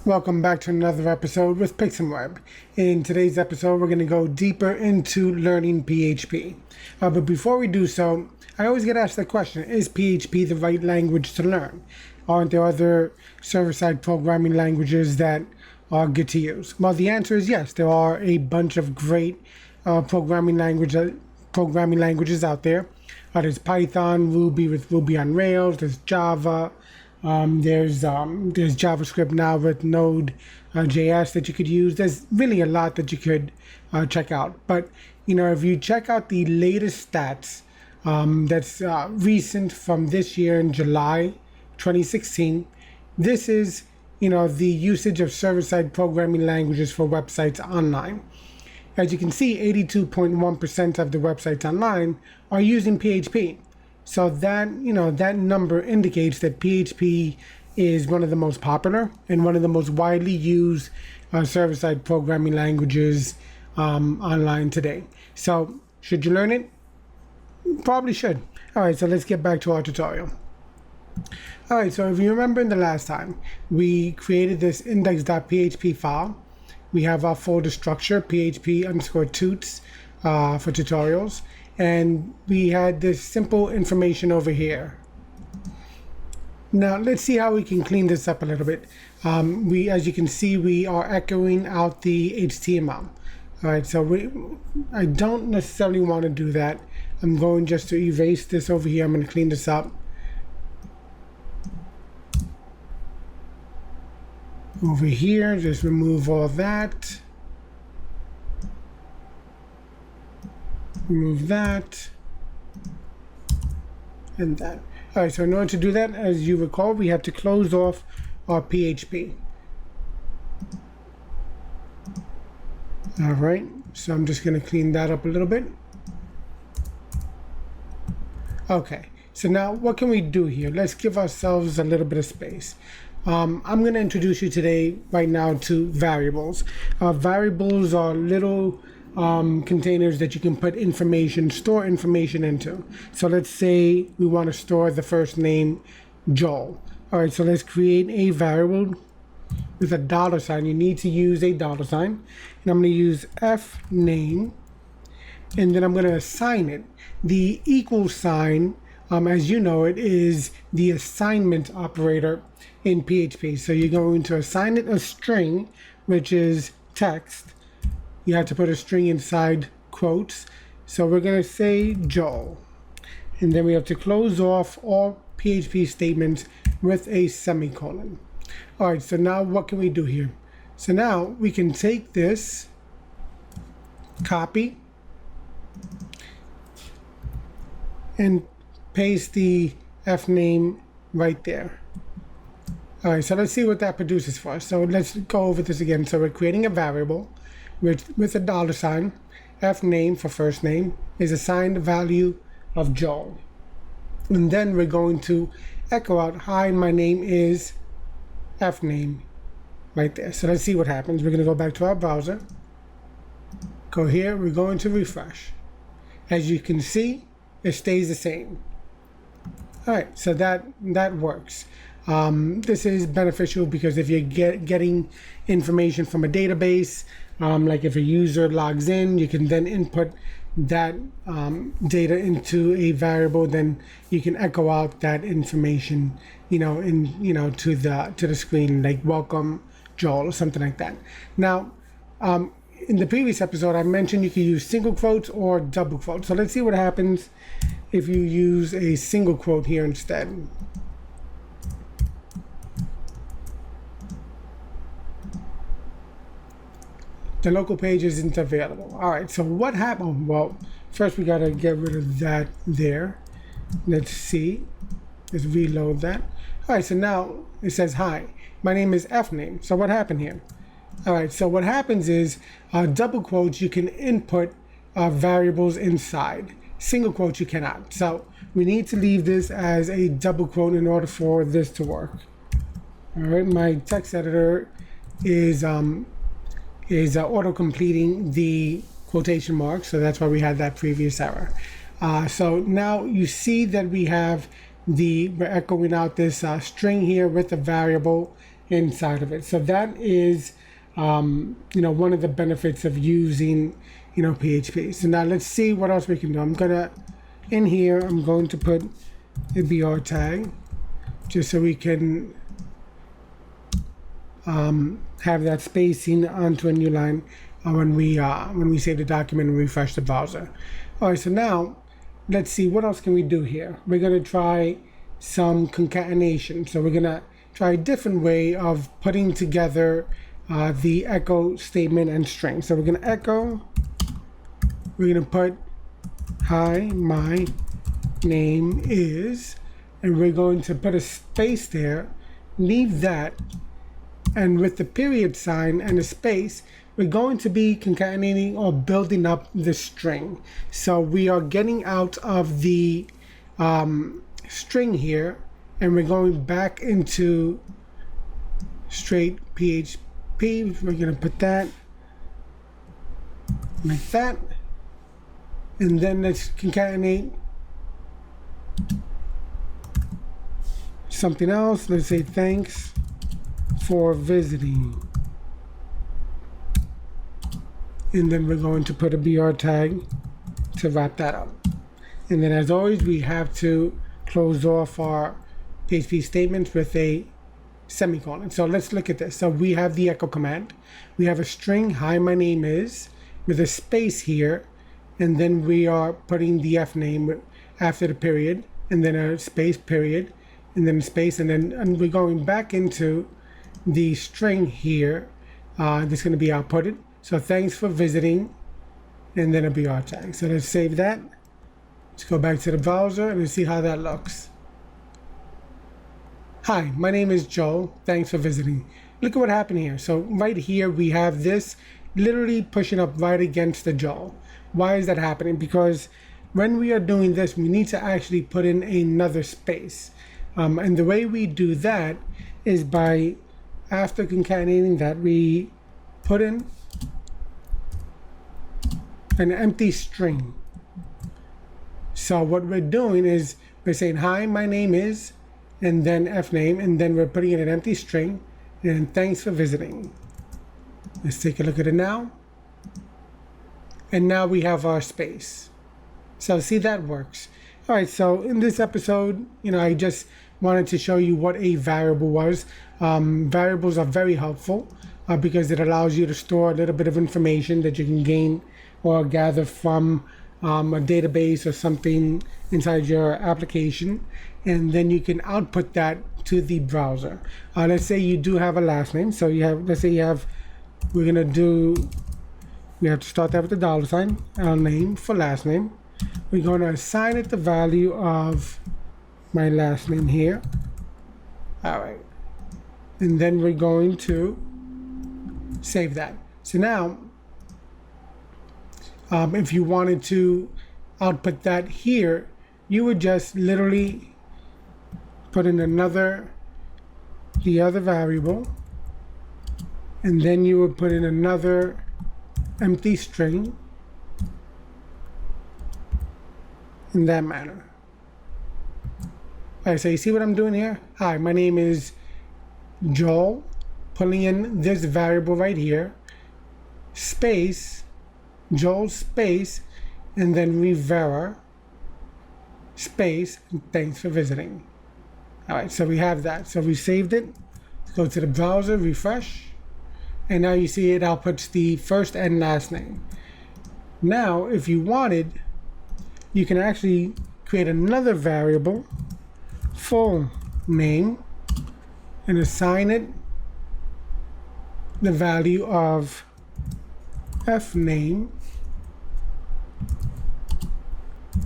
Welcome back to another episode with PixMWeb. In today's episode, we're going to go deeper into learning PHP. But before we do so, I always get asked the question, is PHP the right language to learn? Aren't there other server-side programming languages that are good to use? Well, the answer is yes. There are a bunch of great programming languages out there. There's Python, Ruby with Ruby on Rails, there's Java. There's JavaScript now with Node.js that you could use. There's really a lot that you could check out. But if you check out the latest stats, that's recent from this year in July 2016, this is the usage of server-side programming languages for websites online. As you can see, 82.1% of the websites online are using PHP. So that number indicates that PHP is one of the most popular and one of the most widely used server-side programming languages online today. So should you learn it? Probably should. All right, so let's get back to our tutorial. All right, so if you remember in the last time, we created this index.php file. We have our folder structure, php_toots for tutorials. And we had this simple information over here. Now let's see how we can clean this up a little bit. As you can see, we are echoing out the HTML. All right, so I don't necessarily want to do that. I'm going just to erase this over here. I'm going to clean this up. Over here, just remove all that. Remove that and that. All right, so in order to do that, as you recall, we have to close off our PHP. All right, so I'm just going to clean that up a little bit. Okay, so now what can we do here? Let's give ourselves a little bit of space. I'm going to introduce you today, right now, to variables. Variables are little containers that you can put store information into. So let's say we want to store the first name Joel. All right, so let's create a variable with a $sign. You need to use a $. And I'm going to use fname, and then I'm going to assign it. The equal sign, as you know, it is the assignment operator in PHP. So you're going to assign it a string, which is text. You have to put a string inside quotes. So we're going to say Joel. And then we have to close off all PHP statements with a semicolon. All right, so now what can we do here? So now we can take this, copy, and paste the fname right there. All right, so let's see what that produces for us. So let's go over this again. So we're creating a variable with a $sign. Fname for first name is assigned the value of Joel. And then we're going to echo out, hi, my name is fname, right there. So let's see what happens. We're going to go back to our browser. Go here, we're going to refresh. As you can see, it stays the same. All right, so that works. This is beneficial because if you're getting information from a database, like if a user logs in, you can then input that data into a variable. Then you can echo out that information, to the screen, like welcome Joel or something like that. Now, in the previous episode, I mentioned you can use single quotes or double quotes. So let's see what happens if you use a single quote here instead. The local page isn't available. All right, so what happened? Well, first we got to get rid of that there. Let's see. Let's reload that. All right, so now it says, hi, my name is fname. So what happened here? All right, so what happens is double quotes, you can input variables inside. Single quotes, you cannot. So we need to leave this as a double quote in order for this to work. All right, my text editor is auto-completing the quotation marks, so that's why we had that previous error. So now you see that we're echoing out this string here with a variable inside of it. So that is, one of the benefits of using, PHP. So now let's see what else we can do. I'm going to put a BR tag just so we can have that spacing onto a new line when we save the document and refresh the browser. All right, so now let's see what else can we do here. We're going to try some concatenation. So we're going to try a different way of putting together the echo statement and string. So we're going to echo, we're going to put hi, my name is, and we're going to put a space there, leave that, and with the period sign and a space, we're going to be concatenating or building up the string. So we are getting out of the string here, and we're going back into straight PHP. We're going to put that like that, and then let's concatenate something else. Let's say thanks for visiting, and then we're going to put a BR tag to wrap that up. And then as always, we have to close off our PHP statements with a semicolon. So let's look at this. So we have the echo command. We have a string, hi, my name is, with a space here, and then we are putting the F name after the period, and then a space, period, and then space, and we're going back into the string here. That's going to be outputted. So thanks for visiting, and then a BR tag. So let's save that. Let's go back to the browser and let's see how that looks. Hi, my name is Joel. Thanks for visiting. Look at what happened here. So right here we have this literally pushing up right against the Joel. Why is that happening? Because when we are doing this, we need to actually put in another space. And the way we do that is by, after concatenating that, we put in an empty string. So what we're doing is we're saying, hi, my name is, and then F name, and then we're putting in an empty string, and thanks for visiting. Let's take a look at it now. And now we have our space. So see, that works. All right, so in this episode, I just wanted to show you what a variable was. Variables are very helpful because it allows you to store a little bit of information that you can gain or gather from a database or something inside your application, and then you can output that to the browser. Let's say you do have a last name. So let's say we have to start that with the $, our name for last name. We're going to assign it the value of my last name here. All right. And then we're going to save that. So now, if you wanted to output that here, you would just literally put in the other variable, and then you would put in another empty string in that manner. All right, so you see what I'm doing here? Hi, my name is Joel, pulling in this variable right here, space, Joel space, and then Rivera space, and thanks for visiting. All right, so we have that. So we saved it. Let's go to the browser, refresh, and now you see it outputs the first and last name. Now, if you wanted, you can actually create another variable, full name, and assign it the value of F name.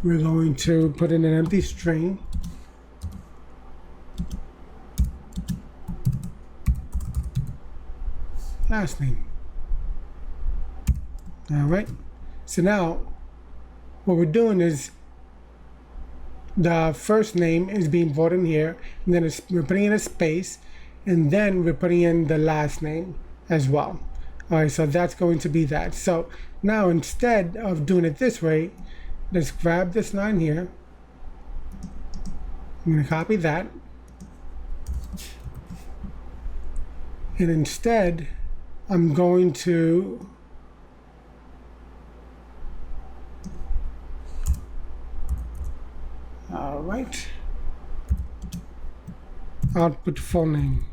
We're going to put in an empty string. Last name. All right. So now what we're doing is the first name is being brought in here, and then we're putting in a space, and then we're putting in the last name as well. All right, so that's going to be that. So now instead of doing it this way, let's grab this line here. I'm going to copy that. And instead, I'm going to all right, output full name.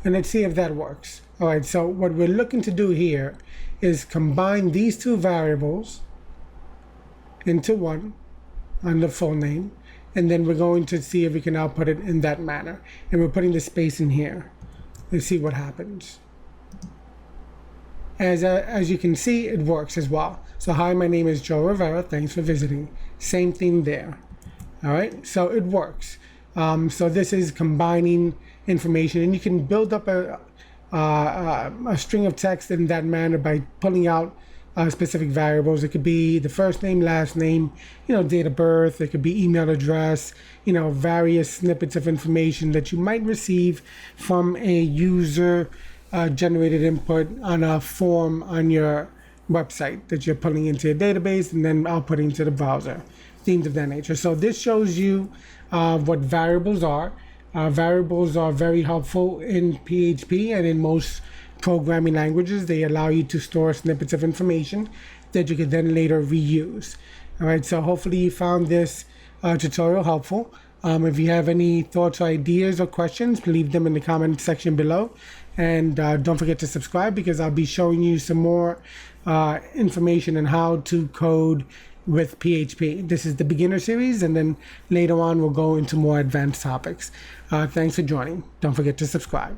And let's see if that works. All right, so what we're looking to do here is combine these two variables into one on the full name, and then we're going to see if we can output it in that manner. And we're putting the space in here. Let's see what happens. As you can see, it works as well. So hi, my name is Joe Rivera. Thanks for visiting. Same thing there. All right, so it works. So this is combining information, and you can build up a string of text in that manner by pulling out specific variables. It could be the first name, last name, date of birth. It could be email address, various snippets of information that you might receive from a user generated input on a form on your website that you're pulling into your database and then outputting to the browser, things of that nature. So this shows you what variables are. Variables are very helpful in PHP and in most programming languages. They allow you to store snippets of information that you can then later reuse. All right, so hopefully you found this tutorial helpful. If you have any thoughts or ideas or questions, leave them in the comment section below. And don't forget to subscribe, because I'll be showing you some more information on how to code with PHP. This is the beginner series, and then later on we'll go into more advanced topics. Thanks for joining. Don't forget to subscribe.